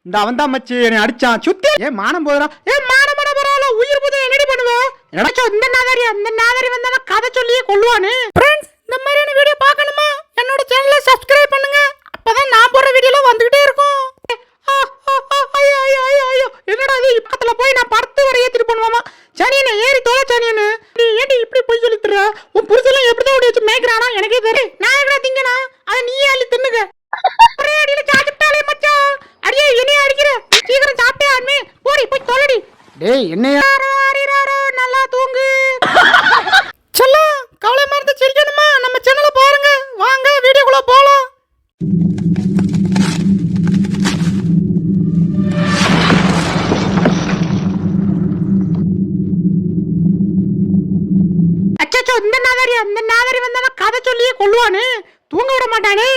இந்த அவன் தான் மச்சி என்னை அடிச்சான் சுத்தி. மானம் போதுடா. மானம் பரவாயில்ல, உயிர் போதும் என்னடி பண்ணுவேன்? என்னடாச்சும் இந்த நாதாரி வந்தா கதை சொல்லியே கொள்ளுவானு. ஃப்ரெண்ட்ஸ், இந்த மாதிரியான வீடியோ பார்க்கணுமா? என்னோட சேனலை சப்ஸ்கிரைப் பண்ணுங்க. அப்பதான் நான் போடுற வீடியோல வந்துகிட்டே இருக்கும். என்னடா இது பக்கத்துல போய் நான் படுத்து வர ஏத்திட்டு பண்ணுவாமா? சனியனே ஏறி தோல சனியனு. ஏடி இப்படி போய் சொல்லித்துற? உன் புருஷெல்லாம் எப்படிதான் ஓடி வச்சு மேய்க்கிறானா எனக்கே தெரியும். நான் எங்கடா திங்கனா? அதை நீயே அள்ளி தின்னுங்க. ஒரே அடியில சாப்பிட்டாலே மச்சான். அடியே என்னைய அடிக்கிற? சீக்கிரம் சாப்பிட்டே ஆமே. போடி போய் தொலைடி. டேய் என்னையா நல்லா தூங்கு. செல்லம் கவலை மறந்து சிரிக்கணுமா? நம்ம சேனலை பாருங்க. வாங்க வீடியோக்குள்ள போலாம். இந்த நாதாரி வந்தா கதை சொல்லியே கொள்ளுவானு. தூங்க விட மாட்டானே.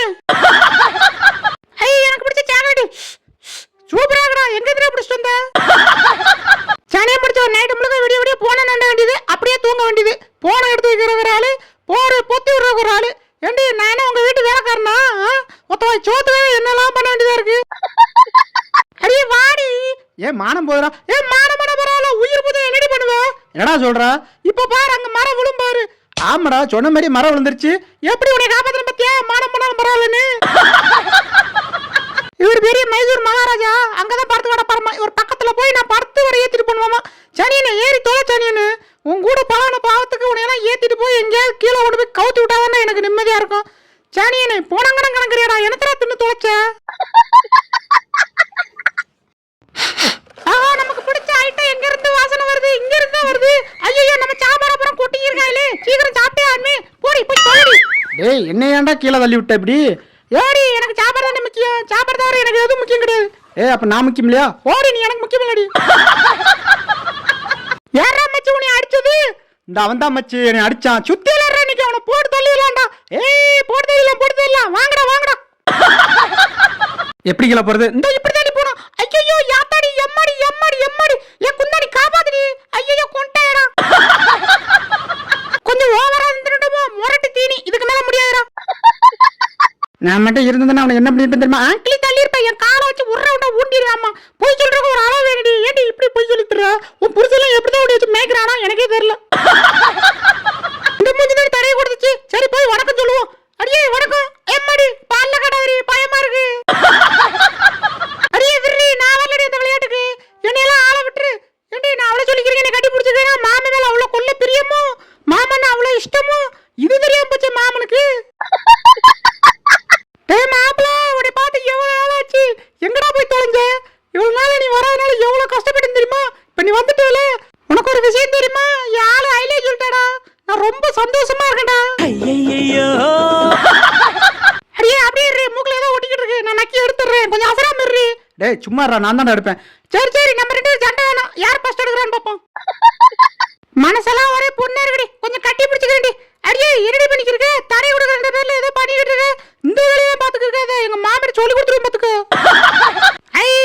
எனக்கு பிடிச்ச சேனல் சூப்பரா இருக்கடா. எங்க இருந்து பிடிச்சிட்டு வந்த? சேனே பிடிச்ச ஒரு நைட்டு முழுக்க விடிய போன நண்ட வேண்டியது, அப்படியே தூங்க வேண்டியது. போன எடுத்து வைக்கிற ஒரு ஆளு, போற பொத்தி விடுற ஒரு ஆளு. ஏண்டி நான் என்ன உங்க வீட்டு வேலைக்காரனா? மொத்தம் சோத்து என்னெல்லாம் பண்ண வேண்டியதா இருக்கு. அடியே வாடி. மானம் போதுடா. மானம் பரவாயில்ல, உயிர் போதும் என்னடி பண்ணுவேன்? என்னடா சொல்ற? இப்ப பாரு அங்க மரம் விழும் பாரு. ஆமாடா சொன்ன மாதிரி மரம் விழுந்துருச்சு. எப்படி உன்னை காப்பாத்தின பத்தியா? மானம் பண்ணாலும் பரவாயில்லன்னு. இவர் பெரிய மைசூர் மகாராஜா, அங்கதான் படுத்து கிடப்பாருமா. இவர் பக்கத்துல போய் நான் படுத்து வர ஏத்திட்டு பண்ணுவாமா. சனியனை ஏறி தொலை சனியனு. உன் கூட பழன பாவத்துக்கு உன்னையெல்லாம் ஏத்திட்டு போய் எங்கேயாவது கீழே கொண்டு போய் கவுத்தி விட்டாதானே எனக்கு நிம்மதியா இருக்கும். சனியனை போனங்கடம் கணக்குறியாடா. எனத்தரா தின்னு தொலைச்ச? நமக்கு பிடிச்ச ஐட்டம் எங்க இருந்து வாசனை வருது? இங்க இருந்து வருது. ஐயோ நம்ம சாம்பார் அப்புறம் கொட்டிங்க இருக்காங்களே. சீக்கிரம் சாப்பிட்டே ஆமே. போடி போய் தொலைடி. டேய் என்ன ஏன்டா கீழே தள்ளி விட்ட இப்படி? ஏடி எனக்கு சாப்பாடு தானே முக்கியம். சாப்பாடு தவிர எனக்கு எதுவும் முக்கியம் கிடையாது. அப்ப நான் முக்கியம் இல்லையா? ஓடி நீ எனக்கு முக்கியம் இல்லடி. யாரா மச்சி உன்னை அடிச்சது? இந்த அவன் தான் மச்சி என்னை அடிச்சான். சுத்தி இல்லறா இன்னைக்கு அவனை போட்டு தள்ளிடலாம்டா. போட்டு தள்ளிடலாம். வாங்கடா. எப்படி கீழே போறது? இந்த இப்படி தள்ளி போணும். ஐயோ யாத்தாடி எம்மாடி. ஏ குந்தாடி காப்பாத்துடி. ஐயோ கொண்டேடா. கொஞ்சம் ஓவரா இருந்துட்டோமோ முரட்டு தீனி. இதுக்கு மேல முடியாதுடா. நான் மட்டும் இருந்ததுன்னா அவனை என்ன பண்ணிட்டு தெரியுமா? ஆங்கிலி தள்ளி இருப்பேன். என் காலை வச்சு உருண்டா ஊண்டிடுவாமா. போய் சொல்றதுக்கு ஒரு அளவு வேணுடி. ஏடி இப்படி போய் சொல்லித்துற? உன் புருஷெல்லாம் எப்படிதான் ஓடி வச்சு மேய்க்கிறானா எனக்கே தெரியல. இந்த மூஞ்சி நேரம் தரையை கொடுத்துச்சு. சரி போய் வணக்கம் சொல்லுவோம். அடியே வணக்கம். எம்மாடி பால்ல கடாதிரி பயமா இருக்கு. அடியே விர்ரி நான் வரலடி இந்த விளையாட்டுக்கு. என்னையெல்லாம் ஆள விட்டுரு. ஏண்டி நான் அவளை சொல்லிக்கிறேன். என்னை கட்டி பிடிச்சிருக்கேன். மாமன் மேல அவ்வளோ கொல்ல பிரியமோ, மாமன் அவ்வளோ இஷ்டமோ இது தெரியாம போச்சு மாமனுக்கு. மாப்பிள்ள உடைய பார்த்து எவ்வளவு நாள் ஆச்சு? எங்கடா போய் தொலைஞ்ச? இவ்வளவு நாள் நீ வராதனால எவ்வளவு கஷ்டப்பட்டு தெரியுமா? இப்ப நீ வந்துட்டேல. உனக்கு ஒரு விஷயம் தெரியுமா? யாரு ஐலே சொல்லிட்டாடா. நான் ரொம்ப சந்தோஷமா இருக்கேன்டா. அடியே அப்படியே மூக்குல ஏதோ ஒட்டிக்கிட்டு இருக்கு. நான் நக்கி எடுத்துறேன். கொஞ்சம் அசராம இரு. டேய் சும்மாடா, நான் தான் எடுப்பேன். சரி நம்ம ரெண்டு பேரும் சண்டை வேணும். யார் ஃபர்ஸ்ட் எடுக்கறான்னு பாப்போம். மனசெல்லாம் ஒரே பொண்ணா இருக்குடி. கொஞ்சம் கட்டி பிடிச்சுக்கிறேன்டி. அடியே என்னடி பண்ணிக்கிருக்க? தரை கொடுக்குற ரெண்டு பேர்ல ஏதோ பண்ணிக்கிட்டு இருக்க. இந்த வேலையை பாத்துக்கிருக்காத. எங்க மாமியார் சொல்லி கொடுத்துருவோம் பாத்துக்கோ.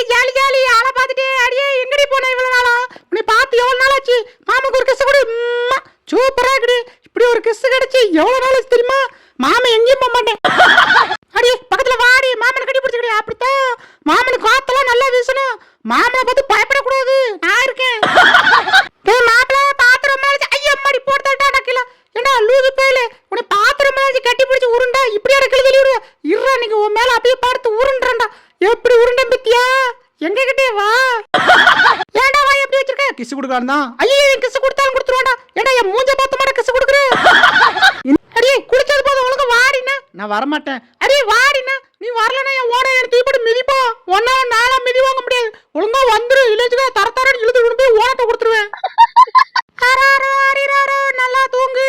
ஜாலி ஆளை பாத்துட்டே. அடியே எங்கடி போன இவ்வளவு நாளா? உன்னை பார்த்து எவ்வளவு நாள் ஆச்சு? மாமாக்கு ஒரு கிஸ் கொடு. சூப்பரா இருக்குடி. இப்படி ஒரு கிஸ் கிடைச்சு எவ்வளவு நாள் ஆச்சு தெரியுமா? மாமா எங்கேயும் போக மாட்டேன். அடியே பக்கத்துல வாடி. மாமனை கட்டி பிடிச்சுக்கிடி. அப்படித்தான் மாமனுக்கு காத்தெல்லாம் நல்லா வீசணும். மாமனை பார்த்து பயப்படக்கூடாது. நான் இருக்கேன். மாப்பிள்ள பாத்திரம் ஐயம்மாடி போட்டுட்டா நக்கல. ஏண்டா லூசு பேல உன்னை பாத்திரம் கட்டி பிடிச்சு உருண்டா. இப்படியா கிளி தள்ளி விடுவ? இருடா நீங்க உன் மேல அப்படியே பார்த்து உருண்டுறா. எப்படி உருண்ட பத்தியா? எங்க கிட்டே வா. ஏண்டா வா எப்படி வச்சிருக்க? கிஸ் கொடுக்கான் தான். ஐயோ கிஸ் கொடுத்தாலும் கொடுத்துருவாடா. ஏண்டா என் மூஞ்ச பார்த்த மாதிரி கிஸ் கொடுக்குற? அடியே குடிச்சது போதும். ஒழுங்கா வாடினா. நான் வரமாட்டேன். அடியே வாடினா. நீ வரலனா என் ஓட எடுத்து இப்படி மிதிப்பா. ஒன்னா நாளா மிதி வாங்க முடியாது. ஒழுங்கா வந்துரு. இல்லைச்சுக்கா தரத்தரன்னு இழுத்து கொண்டு போய் ஓனத்தை கொடுத்துருவேன். நல்லா தூங்கு.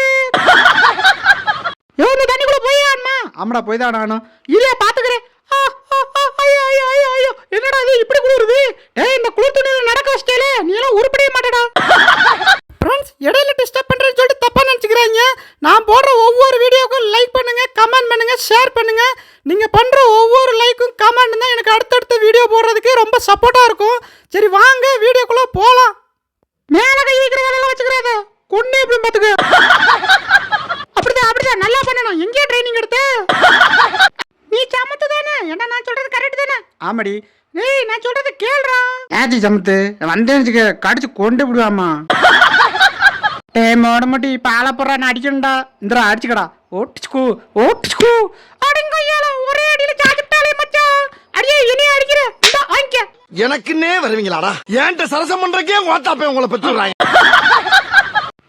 இந்த தண்ணிக்குள்ள போய் ஆனா? ஆமாடா போய் தான் ஆனா. இல்லையா பாத்துக்கிறேன். என்னடா இது இப்படி குளிருது? இந்த குளிர் துணியில நடக்க வச்சிட்டே. நீ எல்லாம் உருப்படியே மாட்டடா. ஃப்ரெண்ட்ஸ் இடையில டிஸ்டர்ப் பண்றேன்னு சொல்லிட்டு தப்பா நினைச்சுக்கிறாங்க. நான் போடுற ஒவ்வொரு வீடியோக்கும் லைக் பண்ணுங்க, கமெண்ட் பண்ணுங்க, ஷேர் பண்ணுங்க. நீங்க பண்ற ஒவ்வொரு லைக்கும் கமெண்ட் தான் எனக்கு அடுத்தடுத்த வீடியோ போடுறதுக்கு ரொம்ப சப்போர்ட்டா இருக்கும். சரி வாங்க வீடியோக்குள்ள போலாம். மேல கை வைக்கிற வேலை வச்சுக்கிறாத. கொன்னே இப்படி பாத்துக்க. அப்படிதான் நல்லா பண்ணணும். எங்கே ட்ரைனிங் எடுத்த? நீ சமத்து தானே? என்ன நான் சொல்றது கரெக்ட் தானே? ஆமாடி. ஏய் நான் சொல்றது கேளுடா. ஏச்சி சமத்து வந்தேன்னு கடிச்சு கொண்டு விடுவாமா. டேய் மோடமுட்டி பால போற அடிக்கணும்டா. இந்தரா அடிச்சுக்கடா. ஓட்டிச்சுக்கு ஓட்டிச்சுக்கு அடிங்கய்யால ஒரே அடியில சாச்சிட்டாலே மச்சான். அடியே இனி அடிக்கிற இந்த ஆங்க எனக்குன்னே வருவீங்களாடா. ஏன்ட்ட சரசம் பண்றக்கே ஓட்டாப்பே உங்களை பெற்றுறாங்க.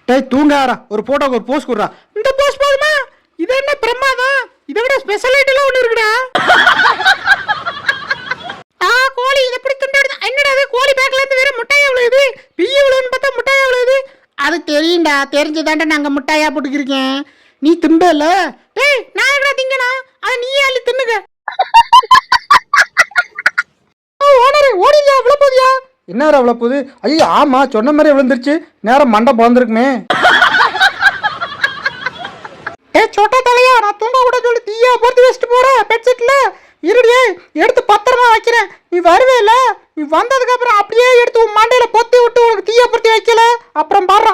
டேய் தூங்காடா. ஒரு போட்டோக்கு ஒரு போஸ் குடுறா. இந்த போஸ் போதுமா? இது என்ன பிரமாதம்? இதை விட ஸ்பெஷாலிட்டிலாம் ஒன்று இருக்குடா. கோழி இதை எப்படி திண்டாடுது? என்னடா அது கோழி பேக்ல இருந்து வேற முட்டையா விழுது. பிய்ய விழுன்னு பார்த்தா முட்டையா விழுது. அது தெரியும்டா. தெரிஞ்சுதாண்டா நாங்க முட்டையா போட்டுக்கிருக்கேன். நீ திம்பல. டேய் நான் என்ன திங்கனா? அத நீயே அள்ளி தின்னுக. ஓனரே ஓடியா விழப்போதியா? என்னடா விழப்போது? ஐயோ ஆமா சொன்ன மாதிரி விழுந்துருச்சு. நேரம் மண்டை பிறந்திருக்குமே. ஏய் சொட்ட தலையா நான் தூங்க கூட சொல்லி தீயா பொறுத்து வச்சுட்டு போறேன் பெட்ஷீட்ல. இருடியே எடுத்து பத்திரமா வைக்கிறேன். நீ வருவேல. நீ வந்ததுக்கு அப்புறம் அப்படியே எடுத்து உன் மண்டையில பொத்தி விட்டு உனக்கு தீயா பொறுத்தி வைக்கல அப்புறம் பாரு.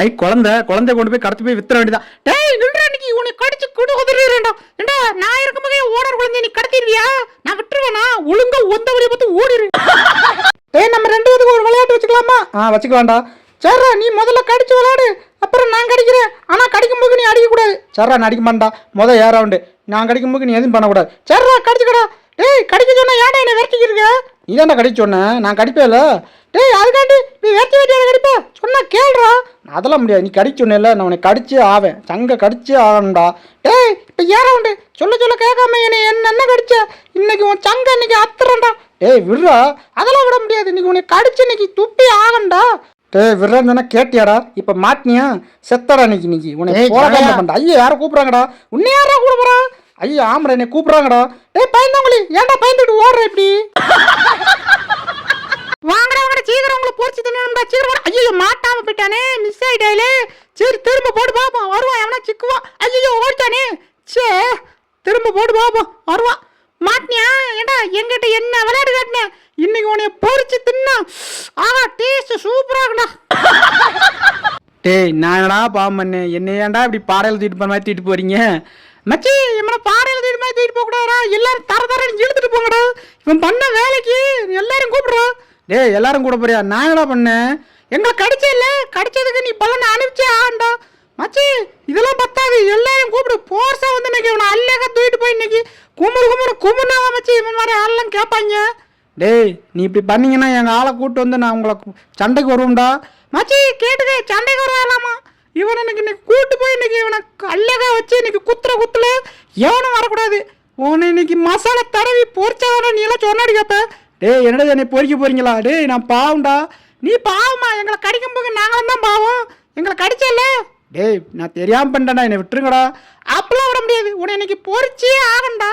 ஐ குழந்தை கொண்டு போய் கடத்து போய் வித்துற வேண்டியதான். டேய் நில்றா இன்னைக்கு உன்னை கடிச்சு குடு உதறிறேன்டா. ஏண்டா நான் இருக்கும்போதே ஓனர் குழந்தை நீ கடத்திடுவியா? நான் விட்டுருவேனா? ஒழுங்கா ஒந்த வழியை பார்த்து ஓடிரு. டேய் நம்ம ரெண்டு பேருக்கு ஒரு விளையாட்டு வச்சுக்கலாமா? வச்சுக்கலாம்டா. சரிடா நீ முதல்ல கடிச்சு விளையாடு. அப்புறம் நான் கடிக்கிறேன். ஆனா கடிக்கும் போது நீ அடிக்கக்கூடாது. சரிடா நான் அடிக்க மாட்டா. முதல் ஏற ரவுண்டு நான் கடிக்கும் போது நீ எதுவும் பண்ணக்கூடாது. சரிடா கடிச்சுக்கடா. டேய் கடிக்க சொன்னா ஏன்டா என்ன விரட்டிக்கிருக்க? நீ தான்டா கடிக்க சொன்னேன். நான் கடிப்பேல. டேய் அதுக்காண்டி நீ விரட்டி அதை கடிப்ப சொன்னா கேளுடா. அதெல்லாம் முடியாது. நீ கடிக்க சொன்னேல நான் உனக்கு கடிச்சே ஆவேன். சங்க கடிச்சே ஆகணும்டா. டேய் இப்போ ஏற ரவுண்டு சொல்ல கேட்காம என்ன கடிச்ச? இன்னைக்கு உன் சங்க இன்னைக்கு அத்துறேன்டா. டேய் விடுறா. அதெல்லாம் விட முடியாது. இன்னைக்கு உனக்கு கடிச்சு இன்னைக்கு துப்பி ஆகண்டா. டேய் விடுறேன்னு சொன்னா கேட்டியாடா? இப்ப மாட்டினியா செத்தடா இன்னைக்கு உனக்கு போராட்டம். ஐயோ யாரை கூப்பிடுறாங்கடா? உன்னை யாரா கூப்பிடுறா? ஐயோ ஆமாடா என்னை கூப்பிடுறாங்கடா. டேய் பயந்தவங்களி ஏன்டா பயந்துட்டு ஓடுற இப்படி? வாங்கடா சீக்கிரம் உங்களை போச்சு தின்னுடா சீக்கிரம். ஐயோ மாட்டாம போயிட்டானே மிஸ் ஆயிட்டாலே. சரி திரும்ப போட்டு பாப்போம் வருவான். எவனா சிக்குவான். ஐயோ ஓடிட்டானே. சே திரும்ப போட்டு பாப்போம் வருவான். மாட்டினியா? ஏண்டா எங்கிட்ட என்ன விளையாடு காட்டின? இன்னைக்கு உன்னைய பொறிச்சு தின்னா டேஸ்ட் சூப்பரா இருக்குடா. டேய் நான் என்னடா பாவம் பண்ணேன்? என்ன ஏன்டா இப்படி பாடையில தூக்கிட்டு போன மாதிரி தூக்கிட்டு போறீங்க? மச்சி இவனை பாடையில தூக்கிட்டு மாதிரி தூக்கிட்டு போக கூடாதா? எல்லாரும் தர இழுத்துட்டு போங்கடா. இவன் பண்ண வேலைக்கு எல்லாரும் கூப்பிடுறோம். டேய் எல்லாரும் கூட போறியா? நான் என்னடா பண்ணேன்? எங்களை கடிச்ச இல்ல கடிச்சதுக்கு நீ பலனை அனுப்பிச்சே ஆண்டா. மச்சி இதெல்லாம் பத்தாது. எல்லாரும் கூப்பிடு. போர்ஸா வந்து இன்னைக்கு இவனை அல்லக தூக்கிட்டு போய் இன்னைக்கு குமுறுனா மச்சி இவன் மாதிரி ஆள்லாம் கேட்பாங்க. டேய் நீ இப்படி பண்ணீங்கன்னா எங்கள் ஆளை கூப்பிட்டு வந்து நான் உங்களை சண்டைக்கு வருவோம்டா. மச்சி கேட்டுதே சண்டைக்கு வருவாங்களாமா. இவனை இன்னைக்கு கூப்பிட்டு போய் இன்னைக்கு இவனை அல்லகா வச்சு இன்னைக்கு குத்துல எவனும் வரக்கூடாது. உன்னை இன்னைக்கு மசாலா தடவி பொறிச்சாதான நீ எல்லாம் சொன்னாடி கேப்ப. டேய் என்னடா என்னை பொறிக்க போறீங்களா? டேய் நான் பாவம்டா. நீ பாவமா? எங்களை கடிக்கும் போது நாங்களும் தான் பாவம். எங்களை கடிச்சல. டேய் நான் தெரியாமல் பண்ணிட்டேன்டா என்னை விட்டுருங்கடா. அப்பெல்லாம் விட முடியாது. உன்னை இன்னைக்கு பொறிச்சே ஆகண்டா.